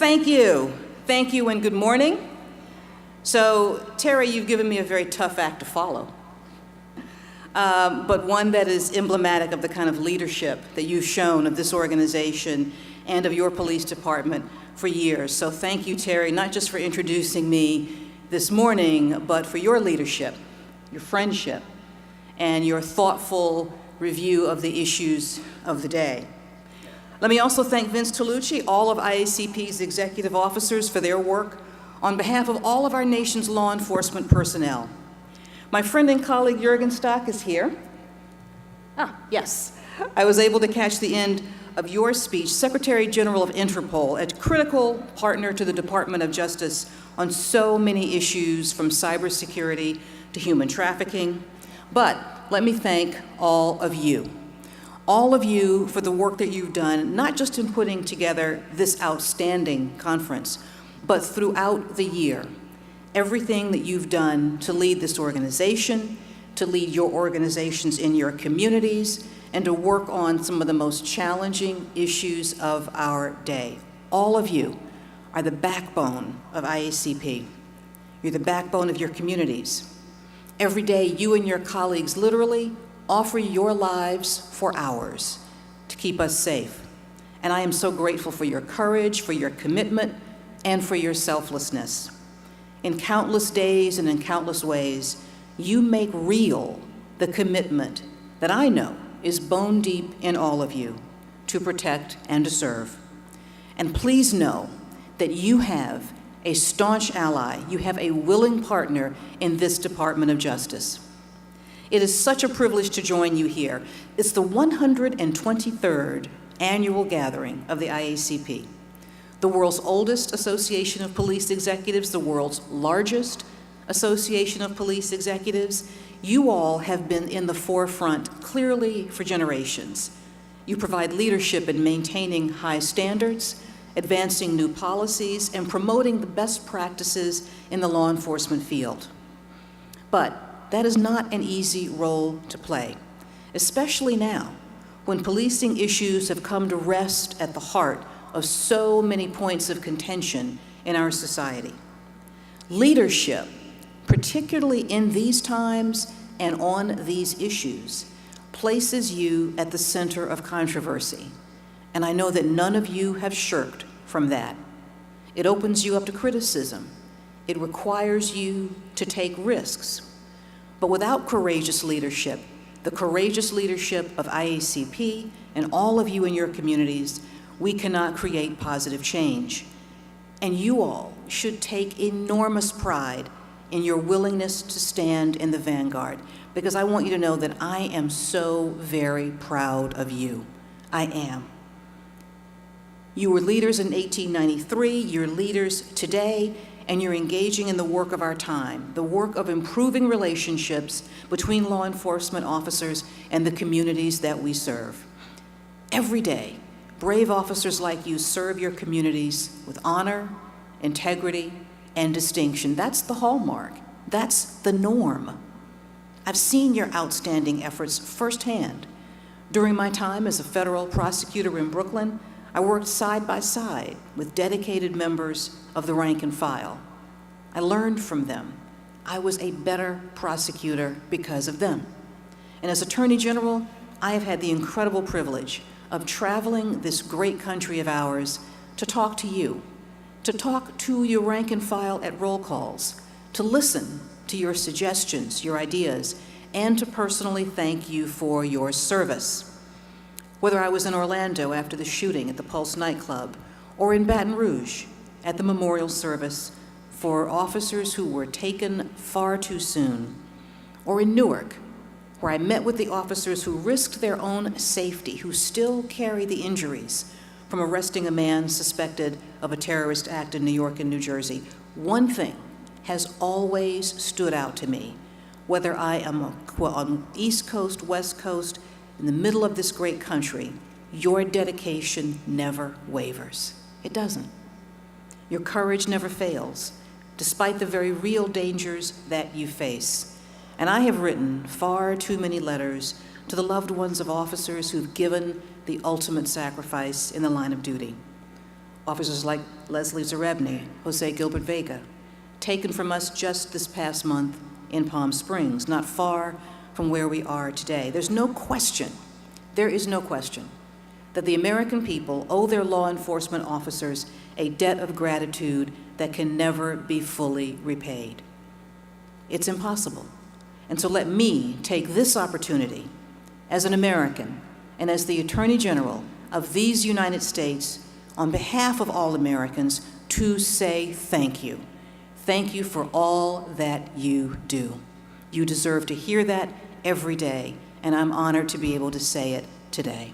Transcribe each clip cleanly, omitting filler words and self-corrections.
thank you. Thank you and good morning. So, Terry, you've given me a very tough act to follow, but one that is emblematic of the kind of leadership that you've shown of this organization and of your police department for years. So thank you, Terry, not just for introducing me this morning, but for your leadership, your friendship, and your thoughtful review of the issues of the day. Let me also thank Vince Tolucci, all of IACP's executive officers for their work on behalf of all of our nation's law enforcement personnel. My friend and colleague Jürgen Stock is here. Yes. I was able to catch the end of your speech, Secretary General of Interpol, a critical partner to the Department of Justice on so many issues from cybersecurity to human trafficking. But let me thank all of you for the work that you've done, not just in putting together this outstanding conference, but throughout the year. Everything that you've done to lead this organization, to lead your organizations in your communities, and to work on some of the most challenging issues of our day. All of you are the backbone of IACP. You're the backbone of your communities. Every day, you and your colleagues literally offer your lives for ours to keep us safe. And I am so grateful for your courage, for your commitment, and for your selflessness. In countless days and in countless ways, you make real the commitment that I know is bone deep in all of you to protect and to serve. And please know that you have a staunch ally, you have a willing partner in this Department of Justice. It is such a privilege to join you here. It's the 123rd annual gathering of the IACP, the world's oldest association of police executives, the world's largest association of police executives. You all have been in the forefront clearly for generations. You provide leadership in maintaining high standards, advancing new policies, and promoting the best practices in the law enforcement field. But that is not an easy role to play, especially now when policing issues have come to rest at the heart of so many points of contention in our society. Leadership, particularly in these times and on these issues, places you at the center of controversy. And I know that none of you have shirked from that. It opens you up to criticism. It requires you to take risks. But without courageous leadership, the courageous leadership of IACP and all of you in your communities, we cannot create positive change. And you all should take enormous pride in your willingness to stand in the vanguard, because I want you to know that I am so very proud of you. I am. You were leaders in 1893, you're leaders today, and you're engaging in the work of our time, the work of improving relationships between law enforcement officers and the communities that we serve. Every day, brave officers like you serve your communities with honor, integrity, and distinction. That's the hallmark. That's the norm. I've seen your outstanding efforts firsthand. During my time as a federal prosecutor in Brooklyn, I worked side by side with dedicated members of the rank and file. I learned from them. I was a better prosecutor because of them. And as Attorney General, I have had the incredible privilege of traveling this great country of ours to talk to you, to talk to your rank and file at roll calls, to listen to your suggestions, your ideas, and to personally thank you for your service. Whether I was in Orlando after the shooting at the Pulse nightclub, or in Baton Rouge at the memorial service for officers who were taken far too soon, or in Newark, where I met with the officers who risked their own safety, who still carry the injuries from arresting a man suspected of a terrorist act in New York and New Jersey. One thing has always stood out to me, whether I am on East Coast, West Coast, in the middle of this great country, your dedication never wavers. It doesn't. Your courage never fails, despite the very real dangers that you face. And I have written far too many letters to the loved ones of officers who've given the ultimate sacrifice in the line of duty. Officers like Leslie Zarebny, Jose Gilbert Vega, taken from us just this past month in Palm Springs, not far from where we are today. There is no question that the American people owe their law enforcement officers a debt of gratitude that can never be fully repaid. It's impossible. And so let me take this opportunity as an American and as the Attorney General of these United States on behalf of all Americans to say thank you. Thank you for all that you do. You deserve to hear that every day, and I'm honored to be able to say it today.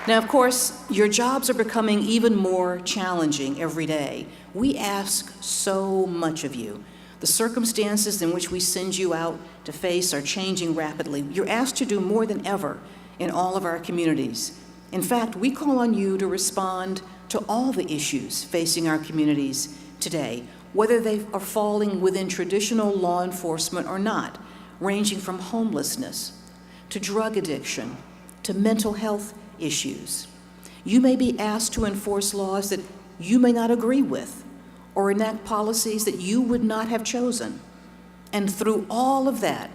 Now, of course, your jobs are becoming even more challenging every day. We ask so much of you. The circumstances in which we send you out to face are changing rapidly. You're asked to do more than ever in all of our communities. In fact, we call on you to respond to all the issues facing our communities today, whether they are falling within traditional law enforcement or not, ranging from homelessness to drug addiction to mental health issues. You may be asked to enforce laws that you may not agree with or enact policies that you would not have chosen. And through all of that,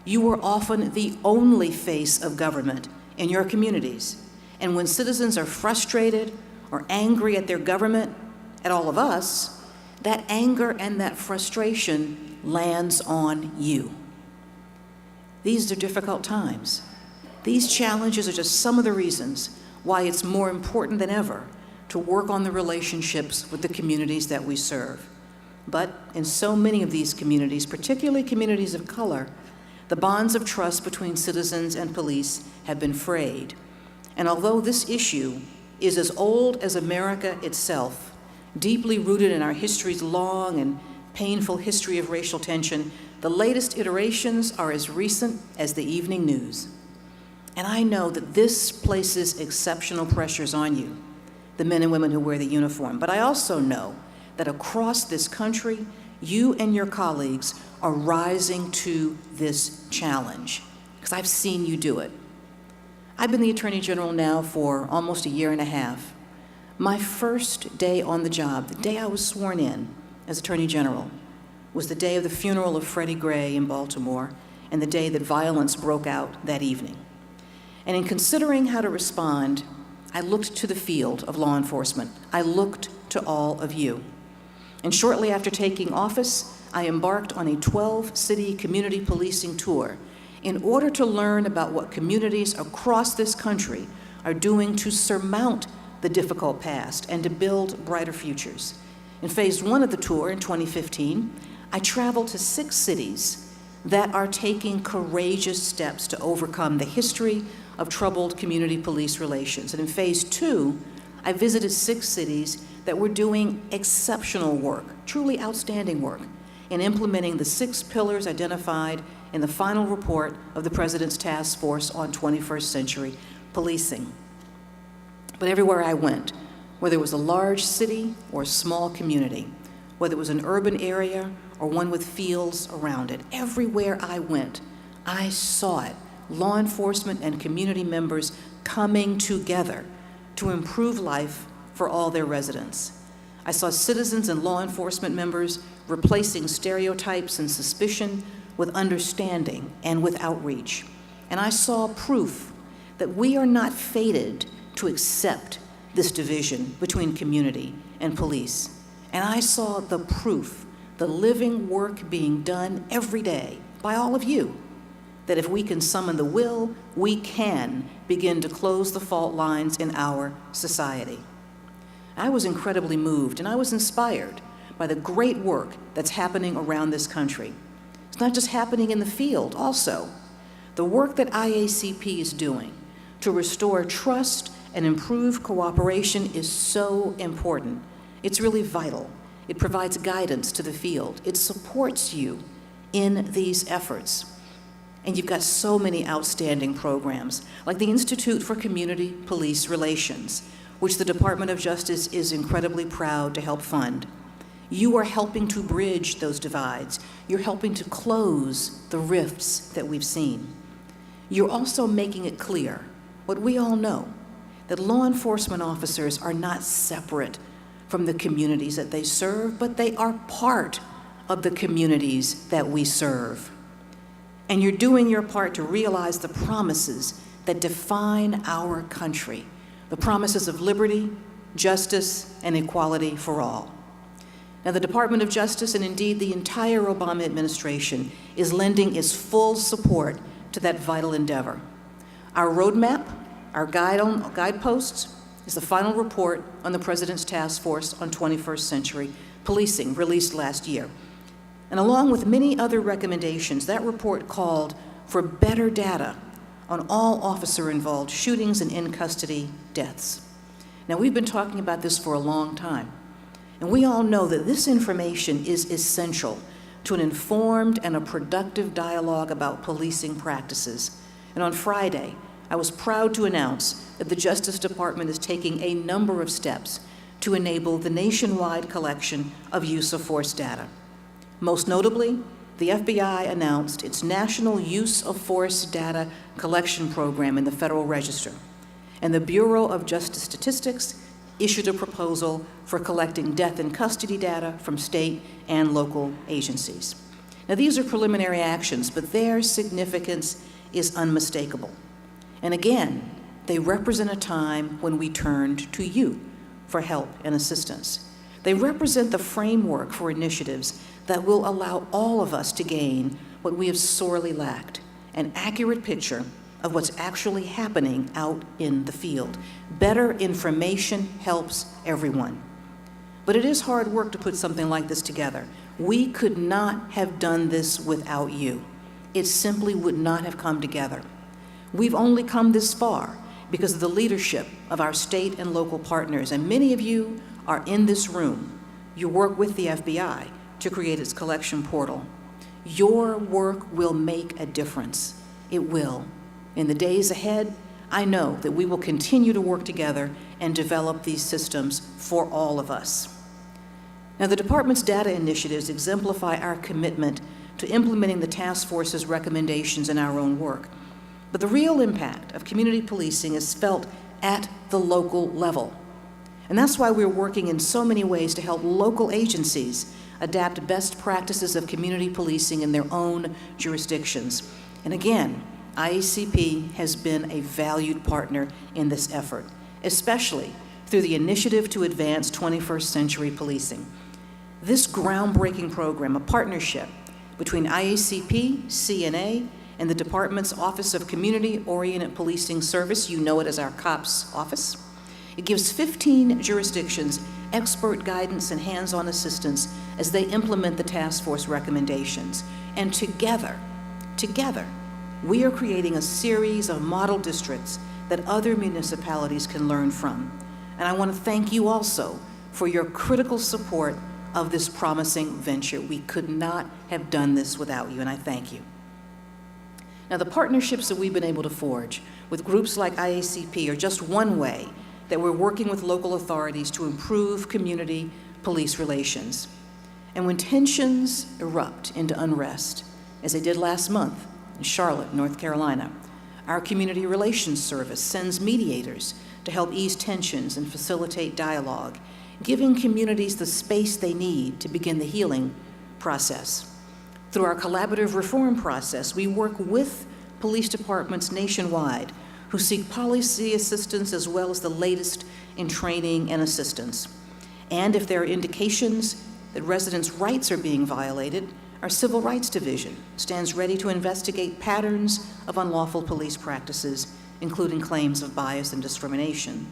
you are often the only face of government in your communities. And when citizens are frustrated or angry at their government, at all of us, that anger and that frustration lands on you. These are difficult times. These challenges are just some of the reasons why it's more important than ever to work on the relationships with the communities that we serve. But in so many of these communities, particularly communities of color, the bonds of trust between citizens and police have been frayed. And although this issue is as old as America itself, deeply rooted in our history's long and painful history of racial tension, the latest iterations are as recent as the evening news. And I know that this places exceptional pressures on you, the men and women who wear the uniform. But I also know that across this country, you and your colleagues are rising to this challenge, because I've seen you do it. I've been the Attorney General now for almost a year and a half. My first day on the job, the day I was sworn in as Attorney General, was the day of the funeral of Freddie Gray in Baltimore and the day that violence broke out that evening. And in considering how to respond, I looked to the field of law enforcement. I looked to all of you. And shortly after taking office, I embarked on a 12-city community policing tour in order to learn about what communities across this country are doing to surmount the difficult past and to build brighter futures. In phase one of the tour in 2015, I traveled to 6 cities that are taking courageous steps to overcome the history of troubled community police relations. And in phase 2, I visited 6 cities that were doing exceptional work, truly outstanding work, in implementing the 6 pillars identified in the final report of the President's Task Force on 21st Century Policing. But everywhere I went, whether it was a large city or a small community, whether it was an urban area or one with fields around it, everywhere I went, I saw it. Law enforcement and community members coming together to improve life for all their residents. I saw citizens and law enforcement members replacing stereotypes and suspicion with understanding and with outreach. And I saw proof that we are not fated to accept this division between community and police. And I saw the proof, the living work being done every day by all of you, that if we can summon the will, we can begin to close the fault lines in our society. I was incredibly moved and I was inspired by the great work that's happening around this country. It's not just happening in the field, also. The work that IACP is doing to restore trust and improve cooperation is so important. It's really vital. It provides guidance to the field. It supports you in these efforts. And you've got so many outstanding programs, like the Institute for Community Police Relations, which the Department of Justice is incredibly proud to help fund. You are helping to bridge those divides. You're helping to close the rifts that we've seen. You're also making it clear, what we all know, that law enforcement officers are not separate from the communities that they serve, but they are part of the communities that we serve. And you're doing your part to realize the promises that define our country, the promises of liberty, justice, and equality for all. Now, the Department of Justice, and indeed the entire Obama administration, is lending its full support to that vital endeavor. Our roadmap, our guideposts, is the final report on the President's Task Force on 21st Century Policing, released last year. And along with many other recommendations, that report called for better data on all officer-involved shootings and in-custody deaths. Now, we've been talking about this for a long time, and we all know that this information is essential to an informed and a productive dialogue about policing practices. And on Friday, I was proud to announce that the Justice Department is taking a number of steps to enable the nationwide collection of use of force data. Most notably, the FBI announced its National Use of Force Data Collection Program in the Federal Register, and the Bureau of Justice Statistics issued a proposal for collecting death and custody data from state and local agencies. Now, these are preliminary actions, but their significance is unmistakable. And again, they represent a time when we turned to you for help and assistance. They represent the framework for initiatives that will allow all of us to gain what we have sorely lacked, an accurate picture of what's actually happening out in the field. Better information helps everyone. But it is hard work to put something like this together. We could not have done this without you. It simply would not have come together. We've only come this far because of the leadership of our state and local partners, and many of you are in this room. You work with the FBI to create its collection portal. Your work will make a difference. It will. In the days ahead, I know that we will continue to work together and develop these systems for all of us. Now, the Department's data initiatives exemplify our commitment to implementing the task force's recommendations in our own work. But the real impact of community policing is felt at the local level. And that's why we're working in so many ways to help local agencies adapt best practices of community policing in their own jurisdictions. And again, IACP has been a valued partner in this effort, especially through the Initiative to Advance 21st Century Policing. This groundbreaking program, a partnership between IACP, CNA, and the Department's Office of Community-Oriented Policing Service, you know it as our COPS office. It gives 15 jurisdictions expert guidance and hands-on assistance as they implement the task force recommendations. And together, we are creating a series of model districts that other municipalities can learn from. And I want to thank you also for your critical support of this promising venture. We could not have done this without you, and I thank you. Now, the partnerships that we've been able to forge with groups like IACP are just one way that we're working with local authorities to improve community police relations. And when tensions erupt into unrest, as they did last month in Charlotte, North Carolina, our Community Relations Service sends mediators to help ease tensions and facilitate dialogue, giving communities the space they need to begin the healing process. Through our collaborative reform process, we work with police departments nationwide who seek policy assistance as well as the latest in training and assistance. And if there are indications that residents' rights are being violated, our Civil Rights Division stands ready to investigate patterns of unlawful police practices, including claims of bias and discrimination.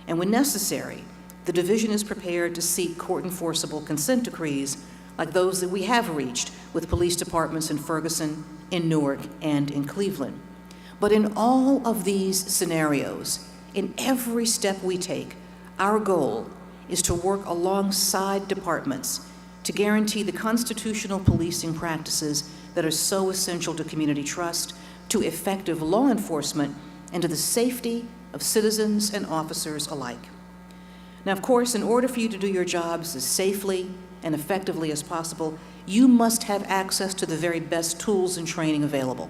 And when necessary, the division is prepared to seek court-enforceable consent decrees like those that we have reached with police departments in Ferguson, in Newark, and in Cleveland. But in all of these scenarios, in every step we take, our goal is to work alongside departments to guarantee the constitutional policing practices that are so essential to community trust, to effective law enforcement, and to the safety of citizens and officers alike. Now, of course, in order for you to do your jobs as safely and effectively as possible, you must have access to the very best tools and training available.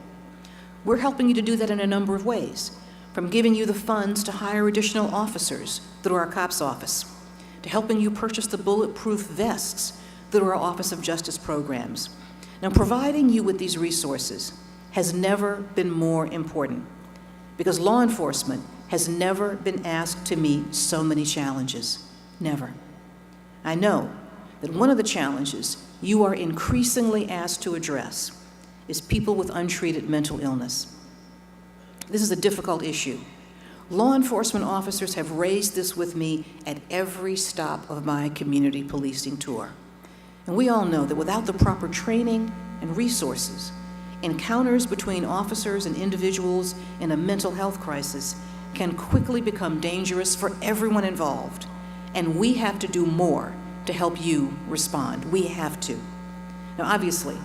We're helping you to do that in a number of ways, from giving you the funds to hire additional officers through our COPS office, to helping you purchase the bulletproof vests through our Office of Justice programs. Now, providing you with these resources has never been more important, because law enforcement has never been asked to meet so many challenges. Never. I know that one of the challenges you are increasingly asked to address is people with untreated mental illness. This is a difficult issue. Law enforcement officers have raised this with me at every stop of my community policing tour. And we all know that without the proper training and resources, encounters between officers and individuals in a mental health crisis can quickly become dangerous for everyone involved. And we have to do more to help you respond. We have to. Now, obviously,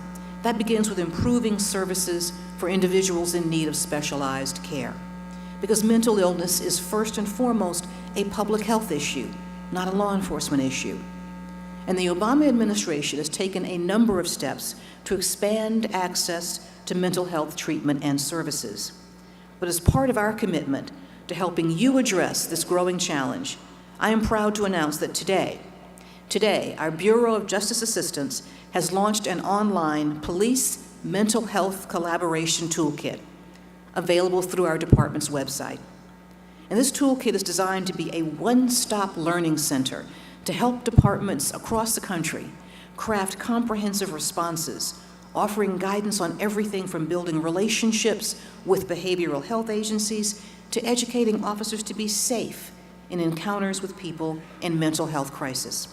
that begins with improving services for individuals in need of specialized care, because mental illness is first and foremost a public health issue, not a law enforcement issue. And the Obama administration has taken a number of steps to expand access to mental health treatment and services. But as part of our commitment to helping you address this growing challenge, I am proud to announce that today, our Bureau of Justice Assistance has launched an online police mental health collaboration toolkit available through our department's website. And this toolkit is designed to be a one-stop learning center to help departments across the country craft comprehensive responses, offering guidance on everything from building relationships with behavioral health agencies to educating officers to be safe in encounters with people in mental health crisis.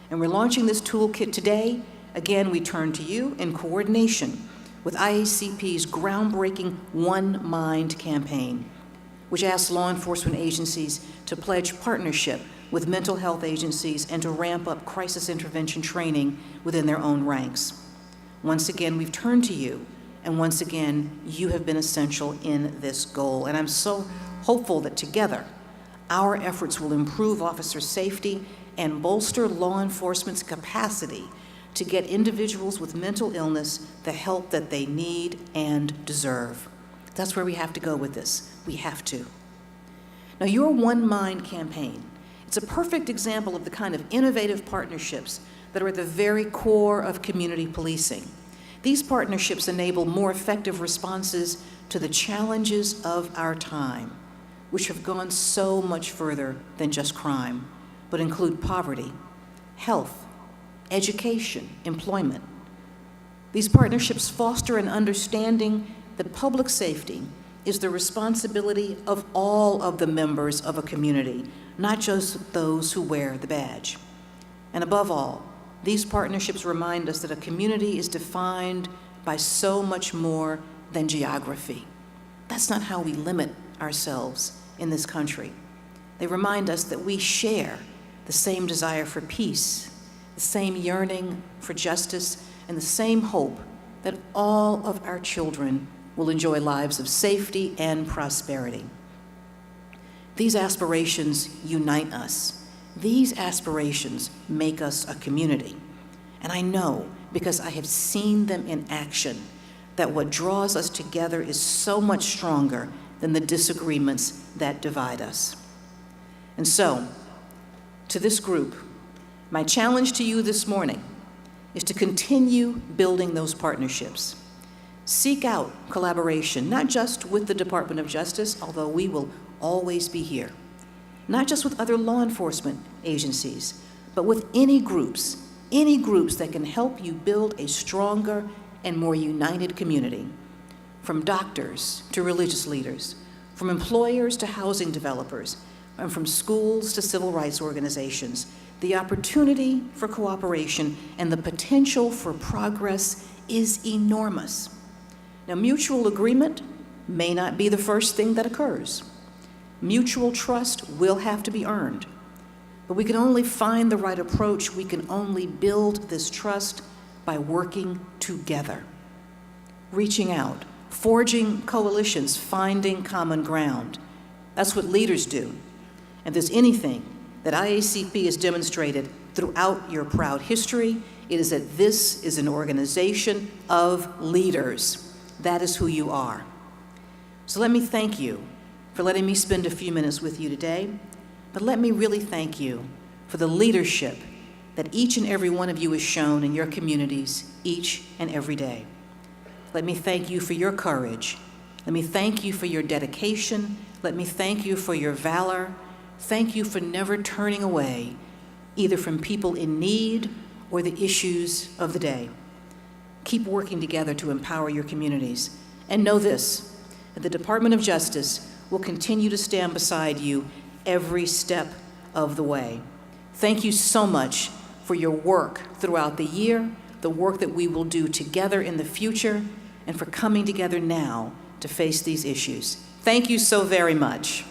And we're launching this toolkit today. Again, we turn to you in coordination with IACP's groundbreaking One Mind campaign, which asks law enforcement agencies to pledge partnership with mental health agencies and to ramp up crisis intervention training within their own ranks. Once again, we've turned to you, and once again, you have been essential in this goal. And I'm so hopeful that together, our efforts will improve officer safety and bolster law enforcement's capacity to get individuals with mental illness the help that they need and deserve. That's where we have to go with this. We have to. Now, your One Mind campaign, it's a perfect example of the kind of innovative partnerships that are at the very core of community policing. These partnerships enable more effective responses to the challenges of our time, which have gone so much further than just crime, but include poverty, health, education, employment. These partnerships foster an understanding that public safety is the responsibility of all of the members of a community, not just those who wear the badge. And above all, these partnerships remind us that a community is defined by so much more than geography. That's not how we limit ourselves in this country. They remind us that we share the same desire for peace, the same yearning for justice, and the same hope that all of our children will enjoy lives of safety and prosperity. These aspirations unite us. These aspirations make us a community. And I know, because I have seen them in action, that what draws us together is so much stronger than the disagreements that divide us. And so, to this group, my challenge to you this morning is to continue building those partnerships. Seek out collaboration, not just with the Department of Justice, although we will always be here, not just with other law enforcement agencies, but with any groups that can help you build a stronger and more united community, from doctors to religious leaders, from employers to housing developers, and from schools to civil rights organizations. The opportunity for cooperation and the potential for progress is enormous. Now, mutual agreement may not be the first thing that occurs. Mutual trust will have to be earned. But we can only find the right approach, we can only build this trust by working together, reaching out, forging coalitions, finding common ground. That's what leaders do. And if there's anything that IACP has demonstrated throughout your proud history, it is that this is an organization of leaders. That is who you are. So let me thank you for letting me spend a few minutes with you today, but let me really thank you for the leadership that each and every one of you has shown in your communities each and every day. Let me thank you for your courage. Let me thank you for your dedication. Let me thank you for your valor. Thank you for never turning away, either from people in need or the issues of the day. Keep working together to empower your communities. And know this, that the Department of Justice will continue to stand beside you every step of the way. Thank you so much for your work throughout the year, the work that we will do together in the future, and for coming together now to face these issues. Thank you so very much.